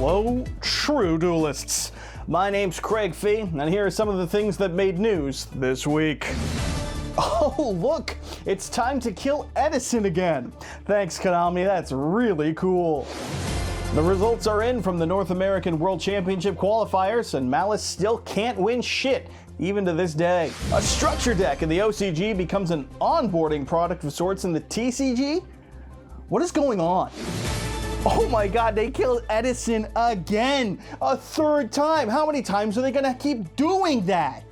Hello, true duelists. My name's Craig Fee, and here are some of the things that made news this week. Oh, look, it's time to kill Edison again. Thanks, Konami, that's really cool. The results are in from the North American World Championship qualifiers, and Malice still can't win shit, even to this day. A structure deck in the OCG becomes an onboarding product of sorts in the TCG? What is going on? Oh my god, they killed Edison again! A third time! How many times are they gonna keep doing that?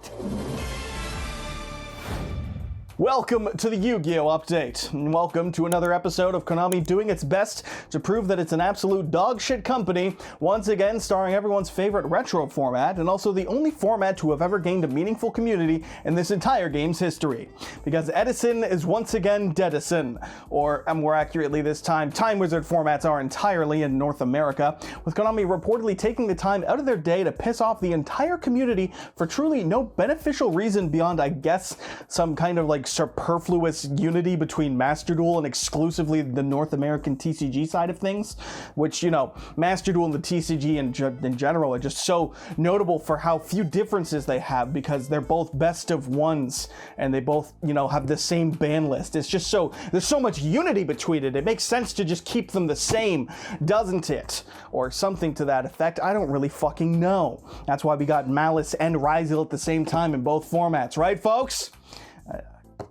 Welcome to the Yu-Gi-Oh! Update, and welcome to another episode of Konami doing its best to prove that it's an absolute dogshit company, once again starring everyone's favorite retro format, and also the only format to have ever gained a meaningful community in this entire game's history. Because Edison is once again Deadison, or more accurately this time, Time Wizard formats are entirely in North America, with Konami reportedly taking the time out of their day to piss off the entire community for truly no beneficial reason beyond, I guess, some kind of like superfluous unity between Master Duel and exclusively the North American TCG side of things, which, you know, Master Duel and the TCG in general are just so notable for how few differences they have, because they're both best of ones and they both, you know, have the same ban list. It's just so, there's so much unity between it. It makes sense to just keep them the same, doesn't it? Or something to that effect. I don't really fucking know. That's why we got Malice and Ryzel at the same time in both formats, right, folks?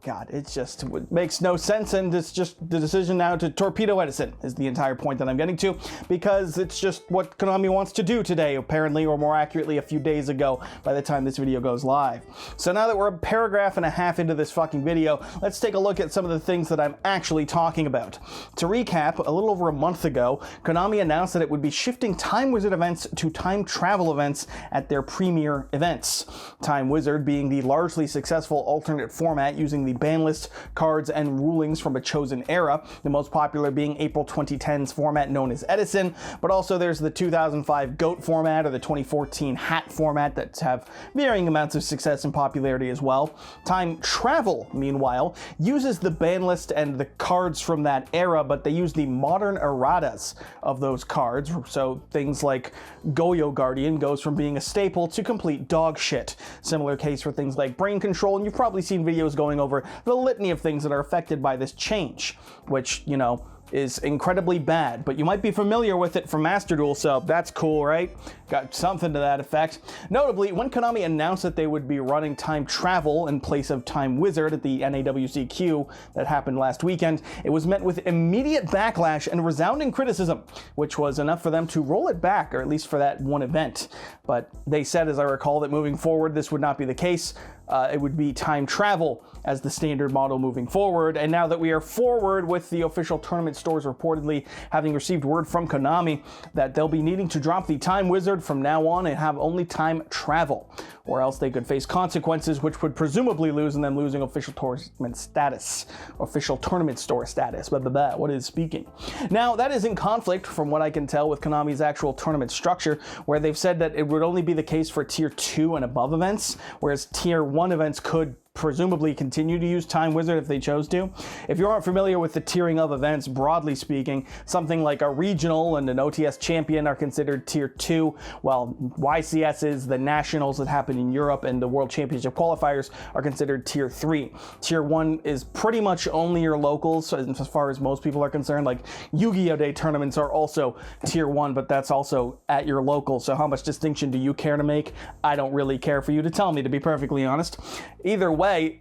God, it just makes no sense, and it's just the decision now to torpedo Edison is the entire point that I'm getting to, because it's just what Konami wants to do today, apparently, or more accurately, a few days ago by the time this video goes live. So now that we're a paragraph and a half into this fucking video, let's take a look at some of the things that I'm actually talking about. To recap, a little over a month ago, Konami announced that it would be shifting Time Wizard events to time travel events at their premier events. Time Wizard being the largely successful alternate format using the ban list, cards, and rulings from a chosen era, the most popular being April 2010's format known as Edison, but also there's the 2005 GOAT format or the 2014 Hat format that have varying amounts of success and popularity as well. Time Travel, meanwhile, uses the ban list and the cards from that era, but they use the modern erratas of those cards, so things like Goyo Guardian goes from being a staple to complete dog shit. Similar case for things like Brain Control, and you've probably seen videos going over the litany of things that are affected by this change, which, you know, is incredibly bad, but you might be familiar with it from Master Duel, so that's cool, right? Got something to that effect. Notably, when Konami announced that they would be running Time Travel in place of Time Wizard at the NAWCQ that happened last weekend, it was met with immediate backlash and resounding criticism, which was enough for them to roll it back, or at least for that one event. But they said, as I recall, that moving forward this would not be the case. It would be Time Travel as the standard model moving forward, and now that we are forward with the official tournament stores reportedly having received word from Konami that they'll be needing to drop the Time Wizard from now on and have only Time Travel, or else they could face consequences which would presumably lose in them losing official tournament status, official tournament store status, blah blah blah, what is speaking. Now that is in conflict from what I can tell with Konami's actual tournament structure, where they've said that it would only be the case for tier 2 and above events, whereas tier 1 events could presumably continue to use Time Wizard if they chose to. If you aren't familiar with the tiering of events, broadly speaking, something like a regional and an OTS champion are considered tier 2, while YCSs, the nationals that happen in Europe, and the World Championship qualifiers are considered tier 3. Tier 1 is pretty much only your locals, as far as most people are concerned. Like Yu-Gi-Oh! Day tournaments are also tier 1, but that's also at your local, so how much distinction do you care to make? I don't really care for you to tell me, to be perfectly honest. Either way,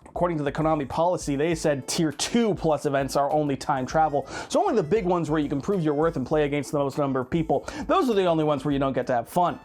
according to the Konami policy, they said tier 2 plus events are only time travel. So only the big ones where you can prove your worth and play against the most number of people, those are the only ones where you don't get to have fun.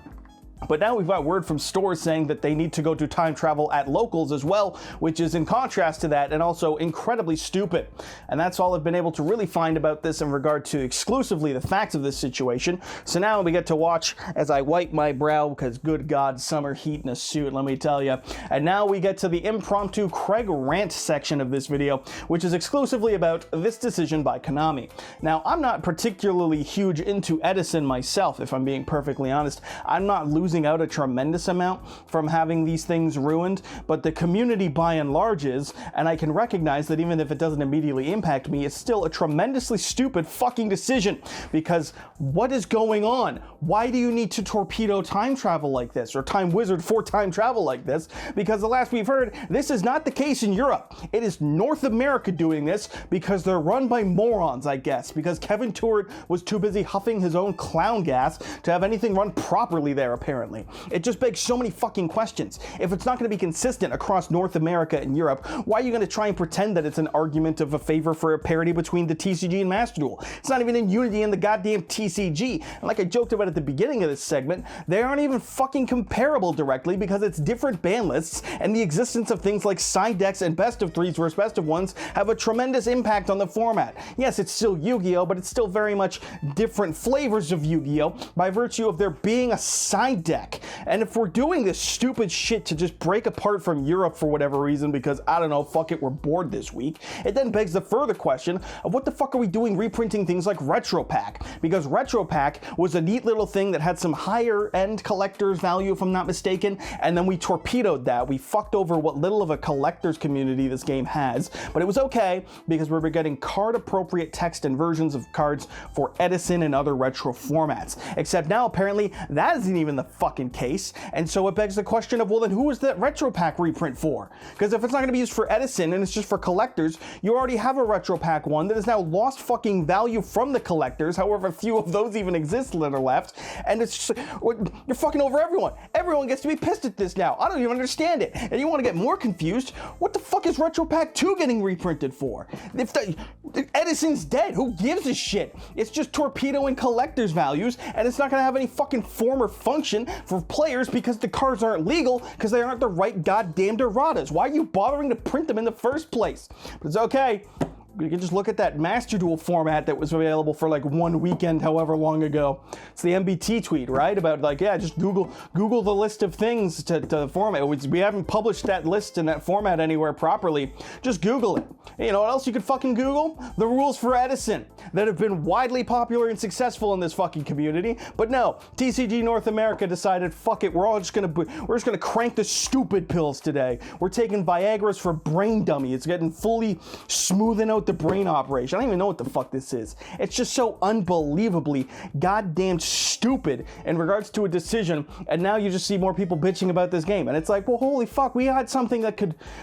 But now we've got word from stores saying that they need to go to time travel at locals as well, which is in contrast to that and also incredibly stupid. And that's all I've been able to really find about this in regard to exclusively the facts of this situation. So now we get to watch as I wipe my brow, because good God, summer heat in a suit, let me tell you. And now we get to the impromptu Craig Rant section of this video, which is exclusively about this decision by Konami. Now, I'm not particularly huge into Edison myself, if I'm being perfectly honest. I'm not losing losing out a tremendous amount from having these things ruined, but the community by and large is, and I can recognize that even if it doesn't immediately impact me, it's still a tremendously stupid fucking decision, because what is going on? Why do you need to torpedo time travel like this, or time wizard for time travel like this? Because the last we've heard, this is not the case in Europe. It is North America doing this because they're run by morons, I guess, because Kevin Turret was too busy huffing his own clown gas to have anything run properly there, apparently. It just begs so many fucking questions. If it's not going to be consistent across North America and Europe, why are you going to try and pretend that it's an argument of a favor for a parity between the TCG and Master Duel? It's not even in unity in the goddamn TCG. And like I joked about at the beginning of this segment, they aren't even fucking comparable directly because it's different ban lists, and the existence of things like side decks and best of threes versus best of ones have a tremendous impact on the format. Yes, it's still Yu-Gi-Oh, but it's still very much different flavors of Yu-Gi-Oh by virtue of there being a side deck. And if we're doing this stupid shit to just break apart from Europe for whatever reason, because I don't know, fuck it, we're bored this week, it then begs the further question of what the fuck are we doing reprinting things like Retro Pack? Because Retro Pack was a neat little thing that had some higher end collector's value, if I'm not mistaken, and then we torpedoed that. We fucked over what little of a collector's community this game has, but it was okay because we were getting card appropriate text and versions of cards for Edison and other retro formats. Except now apparently that isn't even the fucking case, and so it begs the question of, well then who is that Retro Pack reprint for? Because if it's not going to be used for Edison and it's just for collectors, you already have a Retro Pack one that has now lost fucking value from the collectors, however few of those even exist that are left, and it's just, you're fucking over everyone. Everyone gets to be pissed at this now. I don't even understand it. And you want to get more confused, what the fuck is Retro Pack 2 getting reprinted for? If Edison's dead, who gives a shit? It's just torpedoing collectors' values, and it's not going to have any fucking form or function for players because the cards aren't legal, because they aren't the right goddamn erratas. Why are you bothering to print them in the first place? But it's okay. You can just look at that Master Duel format that was available for like one weekend, however long ago. It's the MBT tweet, right? About like, yeah, just Google the list of things to format. We haven't published that list in that format anywhere properly. Just Google it. You know what else you could fucking Google? The rules for Edison that have been widely popular and successful in this fucking community. But no, TCG North America decided, fuck it, we're just gonna crank the stupid pills today. We're taking Viagra's for brain dummy. It's getting fully smoothing out the brain operation. I don't even know what the fuck this is. It's just so unbelievably goddamn stupid in regards to a decision, and now you just see more people bitching about this game. And it's like, well, holy fuck, we had something that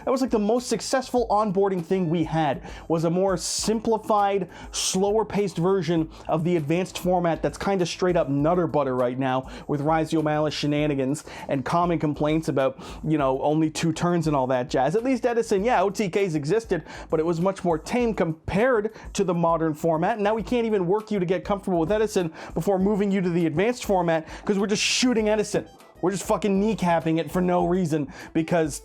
was like the most successful onboarding thing we had, was a more simplified, slower paced version of the advanced format that's kind of straight up nutter butter right now with Rise the O'Malley shenanigans and common complaints about, you know, only 2 turns and all that jazz. At least Edison, yeah, OTKs existed, but it was much more tame compared to the modern format. And now we can't even work you to get comfortable with Edison before moving you to the advanced format because we're just shooting Edison. We're just fucking kneecapping it for no reason because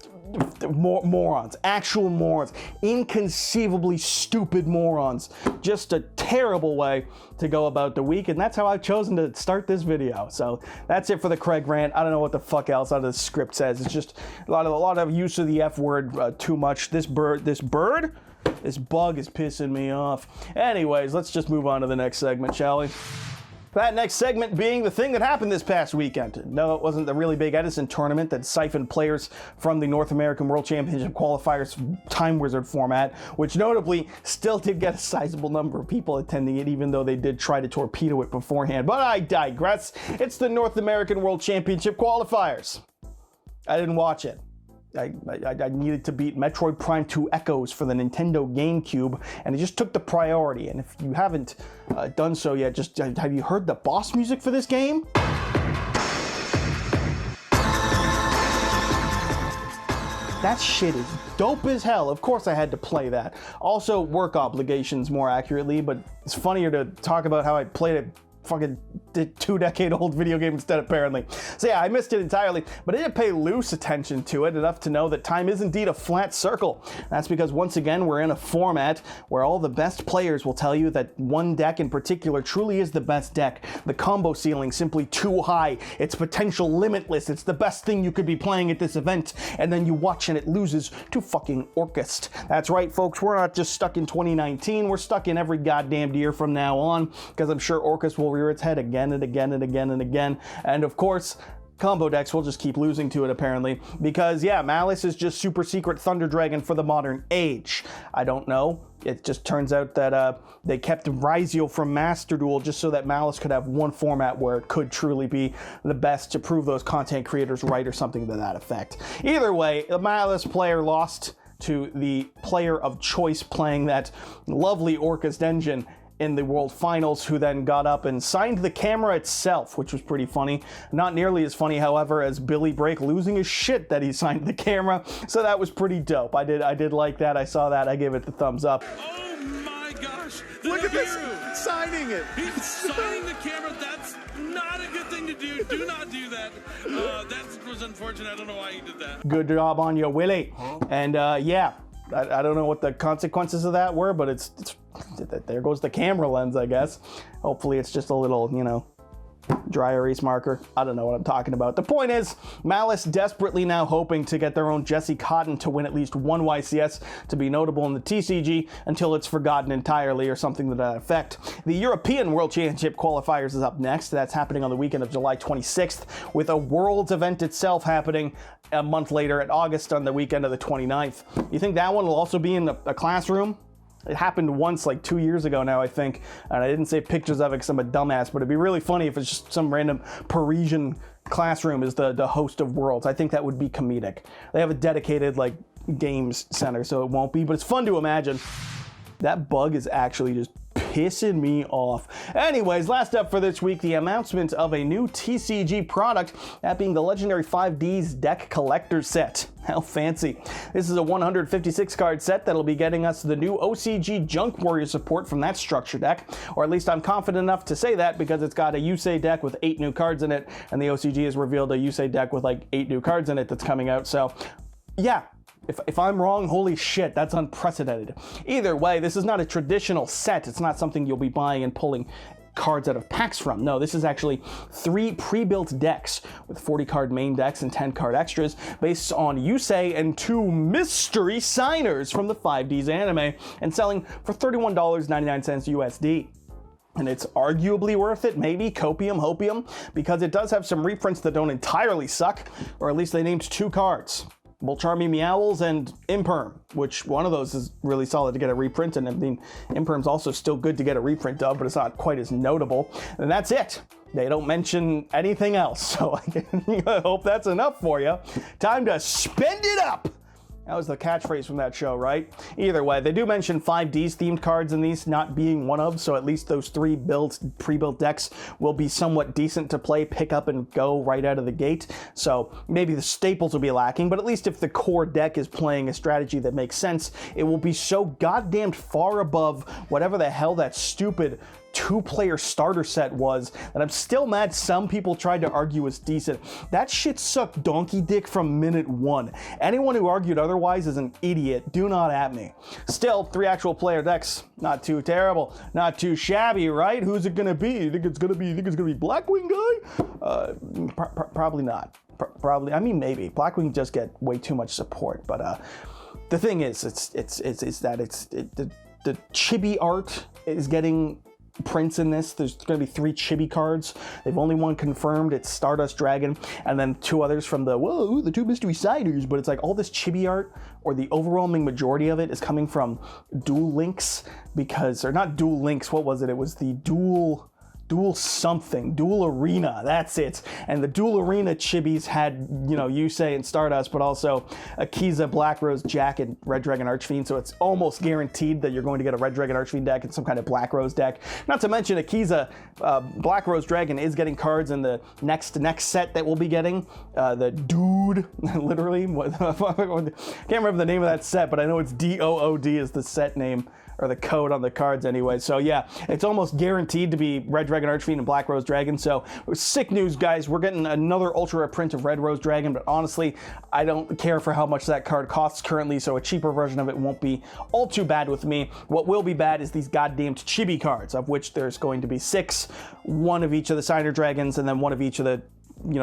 morons, actual morons, inconceivably stupid morons. Just a terrible way to go about the week, and that's how I've chosen to start this video. So that's it for the Craig rant. I don't know what the fuck else out of the script says. It's just a lot of use of the F word, too much. This bug is pissing me off. Anyways, let's just move on to the next segment, shall we? That next segment being the thing that happened this past weekend. No, it wasn't the really big Edison tournament that siphoned players from the North American World Championship qualifiers Time Wizard format, which notably still did get a sizable number of people attending it, even though they did try to torpedo it beforehand. But I digress. It's the North American World Championship qualifiers. I didn't watch it. I needed to beat Metroid Prime 2 Echoes for the Nintendo GameCube, and it just took the priority. And if you haven't done so yet, just have you heard the boss music for this game? That shit is dope as hell. Of course I had to play that. Also, work obligations more accurately, but it's funnier to talk about how I played it fucking 2-decade-old video game instead, apparently. So yeah, I missed it entirely, but I didn't pay loose attention to it enough to know that time is indeed a flat circle. That's because once again we're in a format where all the best players will tell you that one deck in particular truly is the best deck. The combo ceiling simply too high, its potential limitless, it's the best thing you could be playing at this event, and then you watch and it loses to fucking Orcust. That's right, folks, we're not just stuck in 2019, we're stuck in every goddamn year from now on, because I'm sure Orcust will rear its head again and again and again and again. And of course, combo decks will just keep losing to it, apparently, because, yeah, Malice is just super secret Thunder Dragon for the modern age. I don't know. It just turns out that they kept Ryziel from Master Duel just so that Malice could have one format where it could truly be the best to prove those content creators right or something to that effect. Either way, the Malice player lost to the player of choice playing that lovely Orcus Dungeon in the World Finals, who then got up and signed the camera itself, which was pretty funny. Not nearly as funny, however, as Billy Brake losing his shit that he signed the camera, so that was pretty dope. I did like that. I saw that. I gave it the thumbs up. Oh my gosh! Look at this, signing it. He's signing the camera. That's not a good thing to do. Do not do that. That was unfortunate. I don't know why he did that. Good job on you, Willie. And yeah, I don't know what the consequences of that were, but it's there goes the camera lens, I guess. Hopefully it's just a little, you know, dry erase marker. I don't know what I'm talking about. The point is, Malice desperately now hoping to get their own Jesse Cotton to win at least one YCS to be notable in the TCG until it's forgotten entirely or something to that effect. The European World Championship qualifiers is up next. That's happening on the weekend of July 26th, with a Worlds event itself happening a month later at August on the weekend of the 29th. You think that one will also be in a classroom? It happened once like 2 years ago now, I think, and I didn't say pictures of it because I'm a dumbass, but it'd be really funny if it's just some random Parisian classroom is the host of Worlds. I think that would be comedic. They have a dedicated like games center, so it won't be, but it's fun to imagine. That bug is actually just pissing me off. Anyways, last up for this week, the announcement of a new TCG product, that being the legendary 5Ds deck collector set. How fancy. This is a 156 card set that'll be getting us the new OCG Junk Warrior support from that structure deck, or at least I'm confident enough to say that because it's got a Yusei deck with 8 new cards in it, and the OCG has revealed a Yusei deck with like 8 new cards in it that's coming out, so yeah. If I'm wrong, holy shit, that's unprecedented. Either way, this is not a traditional set. It's not something you'll be buying and pulling cards out of packs from. No, this is actually 3 pre-built decks with 40 card main decks and 10 card extras based on Yusei and 2 mystery signers from the 5Ds anime, and selling for $31.99 USD. And it's arguably worth it, maybe, copium, hopium, because it does have some reprints that don't entirely suck, or at least they named 2 cards. Bolcharmy Meowls and Imperm, which one of those is really solid to get a reprint, and I mean, Imperm's also still good to get a reprint of, but it's not quite as notable. And that's it. They don't mention anything else, so I hope that's enough for you. Time to spend it up! That was the catchphrase from that show, right? Either way, they do mention 5Ds themed cards in these not being one of, so at least those 3 pre-built decks will be somewhat decent to play, pick up and go right out of the gate. So maybe the staples will be lacking, but at least if the core deck is playing a strategy that makes sense, it will be so goddamn far above whatever the hell that stupid 2-player starter set was that I'm still mad some people tried to argue was decent. That shit sucked donkey dick from minute 1. Anyone who argued otherwise is an idiot. Do not at me. Still, 3 actual player decks, not too terrible, not too shabby, right? Who's it gonna be? You think it's gonna be Blackwing guy? Probably not. Probably. I mean, maybe. Blackwing just get way too much support, but the thing is, the chibi art is getting prints in this. There's going to be 3 chibi cards. They've only one confirmed. It's Stardust Dragon, and then 2 others from the 2 mystery siders. But it's like all this chibi art, or the overwhelming majority of it, is coming from Duel Links, because, or not Duel Links, what was it? It was the Duel Arena, that's it. And the Duel Arena chibis had, you know, Yusei and Stardust, but also Akiza, Black Rose, Jack, and Red Dragon Archfiend, so it's almost guaranteed that you're going to get a Red Dragon Archfiend deck and some kind of Black Rose deck. Not to mention Akiza, Black Rose Dragon is getting cards in the next set that we'll be getting. The Dude, literally, can't remember the name of that set, but I know it's DOOD is the set name, or the code on the cards anyway. So yeah, it's almost guaranteed to be Red Dragon Archfiend and Black Rose Dragon. So sick news, guys. We're getting another ultra print of Red Rose Dragon, but honestly, I don't care for how much that card costs currently, so a cheaper version of it won't be all too bad with me. What will be bad is these goddamned chibi cards, of which there's going to be 6, 1 of each of the Signer Dragons, and then 1 of each of the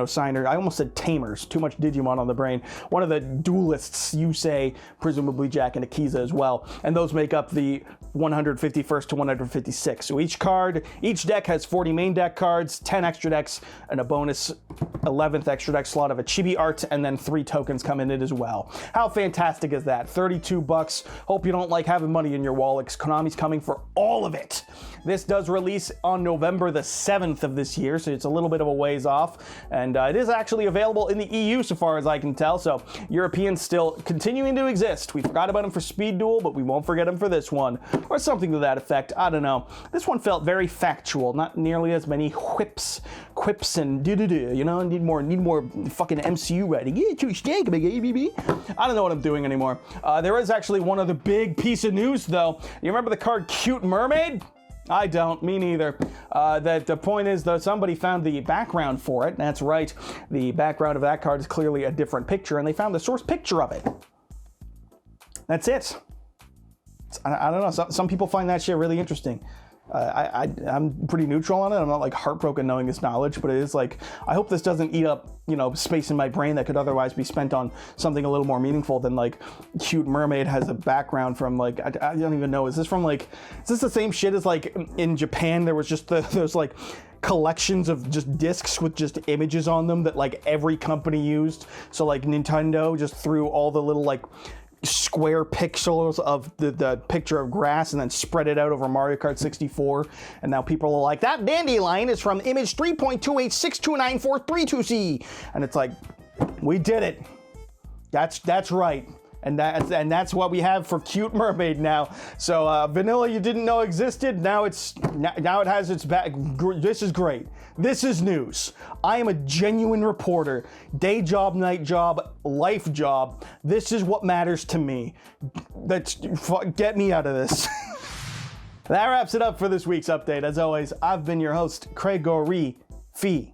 signer. I almost said tamers. Too much Digimon on the brain. One of the duelists, you say, presumably Jack and Akiza as well. And those make up the 151st to 156. So each deck has 40 main deck cards, 10 extra decks, and a bonus 11th extra deck slot of a chibi art, and then 3 tokens come in it as well. How fantastic is that? $32. Hope you don't like having money in your wallet, because Konami's coming for all of it. This does release on November the 7th of this year, so it's a little bit of a ways off, and it is actually available in the EU so far as I can tell, so Europeans still continuing to exist. We forgot about them for Speed Duel, but we won't forget them for this one, or something to that effect. I don't know. This one felt very factual, not nearly as many quips and need more fucking MCU writing. Yeah, too stank, baby. I don't know what I'm doing anymore. There is actually one other big piece of news though. You remember the card Cute Mermaid? I don't, me neither. The point is, though, somebody found the background for it. That's right. The background of that card is clearly a different picture, and they found the source picture of it. That's it. I don't know. Some people find that shit really interesting. I'm pretty neutral on it. I'm not like heartbroken knowing this knowledge, but it is like, I hope this doesn't eat up, space in my brain that could otherwise be spent on something a little more meaningful than like Cute Mermaid has a background from like, I don't even know. Is this the same shit as like in Japan? There was just those like collections of just discs with just images on them that like every company used. So like Nintendo just threw all the little like square pixels of the picture of grass and then spread it out over Mario Kart 64, and now people are like, that dandelion is from image 3.28629432C, and it's like, we did it. That's right. And that's what we have for Cute Mermaid now. So vanilla you didn't know existed, now it has its back. This is great. This is news. I am a genuine reporter. Day job, night job, life job. This is what matters to me. Get me out of this. That wraps it up for this week's update. As always, I've been your host, Gregory Fee.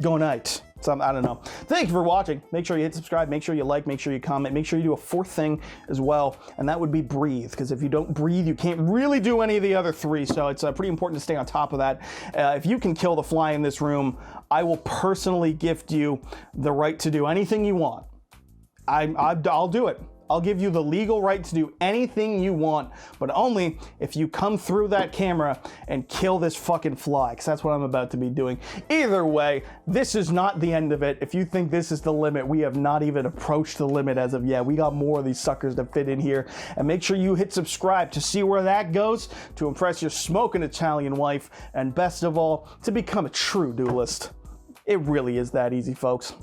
Go night. I don't know. Thank you for watching. Make sure you hit subscribe, make sure you like, make sure you comment, make sure you do a 4th thing as well, and that would be breathe, because if you don't breathe, you can't really do any of the other 3, so it's pretty important to stay on top of that. If you can kill the fly in this room, I will personally gift you the right to do anything you want. I'll do it. I'll give you the legal right to do anything you want, but only if you come through that camera and kill this fucking fly, because that's what I'm about to be doing. Either way, this is not the end of it. If you think this is the limit, we have not even approached the limit as of yet. We got more of these suckers to fit in here, and make sure you hit subscribe to see where that goes, to impress your smoking Italian wife, and best of all, to become a true duelist. It really is that easy, folks.